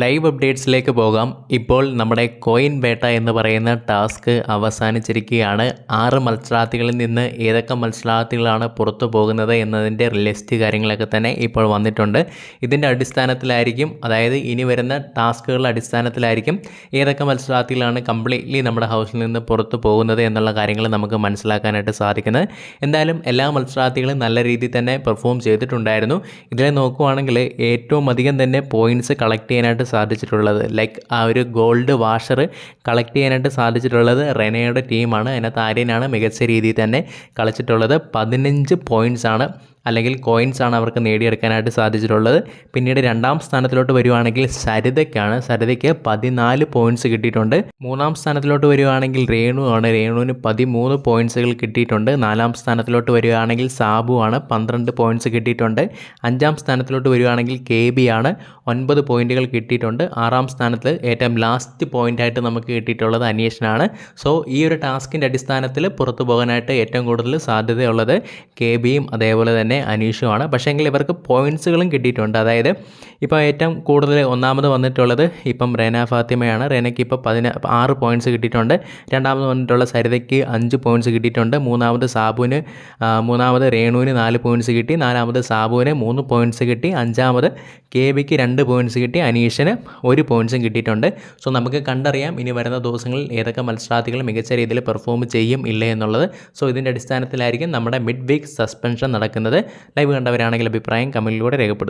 Live അപ്ഡേറ്റ്സിലേക്ക് പോകാം. ഇപ്പോൾ നമ്മുടെ കോയിൻ ബേട്ട എന്ന് പറയുന്ന ടാസ്ക് അവസാനിച്ചിരിക്കുകയാണ്. 6 മത്സരാർത്ഥികളിൽ നിന്ന് ഏതൊക്കെ മത്സരാർത്ഥികളാണ് പുറത്തു പോകുന്നത് എന്നതിൻ്റെ ലിസ്റ്റ് കാര്യങ്ങളൊക്കെ തന്നെ ഇപ്പോൾ വന്നിട്ടുണ്ട്. ഇതിൻ്റെ അടിസ്ഥാനത്തിലായിരിക്കും, അതായത് ഇനി വരുന്ന ടാസ്കുകളുടെ അടിസ്ഥാനത്തിലായിരിക്കും ഏതൊക്കെ മത്സരാർത്ഥികളാണ് കംപ്ലീറ്റ്ലി നമ്മുടെ ഹൗസിൽ നിന്ന് പുറത്തു പോകുന്നത് എന്നുള്ള കാര്യങ്ങൾ നമുക്ക് മനസ്സിലാക്കാനായിട്ട് സാധിക്കുന്നത്. എന്തായാലും എല്ലാ മത്സരാർത്ഥികളും നല്ല രീതിയിൽ തന്നെ പെർഫോം ചെയ്തിട്ടുണ്ടായിരുന്നു. ഇതിലെ നോക്കുവാണെങ്കിൽ ഏറ്റവും അധികം തന്നെ പോയിൻറ്റ്സ് കളക്ട് ചെയ്യാനായിട്ട് സാധിച്ചിട്ടുള്ളത്, ലൈക്ക് ആ ഒരു ഗോൾഡ് വാഷർ കളക്ട് ചെയ്യാനായിട്ട് സാധിച്ചിട്ടുള്ളത് റെനയുടെ ടീമാണ്. അതിനകത്ത് ആര്യനാണ് മികച്ച രീതിയിൽ തന്നെ കളിച്ചിട്ടുള്ളത്. 15 പോയിൻറ്റ്സ് ആണ് അല്ലെങ്കിൽ കോയിൻസ് ആണ് അവർക്ക് നേടിയെടുക്കാനായിട്ട് സാധിച്ചിട്ടുള്ളത്. പിന്നീട് രണ്ടാം സ്ഥാനത്തിലോട്ട് വരുവാണെങ്കിൽ സരിതയ്ക്ക് 14 പോയിൻറ്റ്സ് കിട്ടിയിട്ടുണ്ട്. മൂന്നാം സ്ഥാനത്തിലോട്ട് വരുവാണെങ്കിൽ രേണുവിന് 13 പോയിൻറ്റ്സുകൾ കിട്ടിയിട്ടുണ്ട്. നാലാം സ്ഥാനത്തിലോട്ട് വരുവാണെങ്കിൽ സാബുവാണ്, 12 പോയിൻറ്റ്സ് കിട്ടിയിട്ടുണ്ട്. അഞ്ചാം സ്ഥാനത്തിലോട്ട് വരുവാണെങ്കിൽ KB ആണ്, 9 പോയിൻറ്റുകൾ കിട്ടിയിട്ടുണ്ട്. ആറാം സ്ഥാനത്ത് ഏറ്റവും ലാസ്റ്റ് പോയിൻ്റായിട്ട് നമുക്ക് കിട്ടിയിട്ടുള്ളത് അനീഷിനാണ്. സോ ഈ ഒരു ടാസ്കിൻ്റെ അടിസ്ഥാനത്തിൽ പുറത്തു പോകാനായിട്ട് ഏറ്റവും കൂടുതൽ സാധ്യതയുള്ളത് KBയും അതേപോലെ തന്നെ അനീഷുമാണ്. പക്ഷേങ്കിൽ ഇവർക്ക് പോയിൻറ്റ്സുകളും കിട്ടിയിട്ടുണ്ട്. അതായത് ഇപ്പോൾ ഏറ്റവും കൂടുതൽ ഒന്നാമത് വന്നിട്ടുള്ളത് ഇപ്പം റെന ഫാത്തിമയാണ്. റെനയ്ക്ക് ഇപ്പോൾ 16 പോയിൻറ്റ്സ് കിട്ടിയിട്ടുണ്ട്. രണ്ടാമത് വന്നിട്ടുള്ള സരിതയ്ക്ക് 5 പോയിൻറ്റ്സ് കിട്ടിയിട്ടുണ്ട്. മൂന്നാമത് രേണുവിന് 4 പോയിൻറ്റ്സ് കിട്ടി. നാലാമത് സാബുവിന് 3 പോയിൻറ്റ്സ് കിട്ടി. അഞ്ചാമത് KBക്ക് 2 പോയിൻറ്റ്സ് കിട്ടി. അനീഷിന് 1 പോയിൻറ്റ്സും കിട്ടിയിട്ടുണ്ട്. സോ നമുക്ക് കണ്ടറിയാം ഇനി വരുന്ന ദിവസങ്ങളിൽ ഏതൊക്കെ മത്സരാർത്ഥികൾ മികച്ച രീതിയിൽ പെർഫോം ചെയ്യും ഇല്ല എന്നുള്ളത്. സോ ഇതിൻ്റെ അടിസ്ഥാനത്തിലായിരിക്കും നമ്മുടെ മിഡ് വീക്ക് സസ്പെൻഷൻ നടക്കുന്നത്. ലൈവ് കണ്ടവരാണെങ്കിൽ അഭിപ്രായം കമൻറ്റിലൂടെ രേഖപ്പെടുത്തും.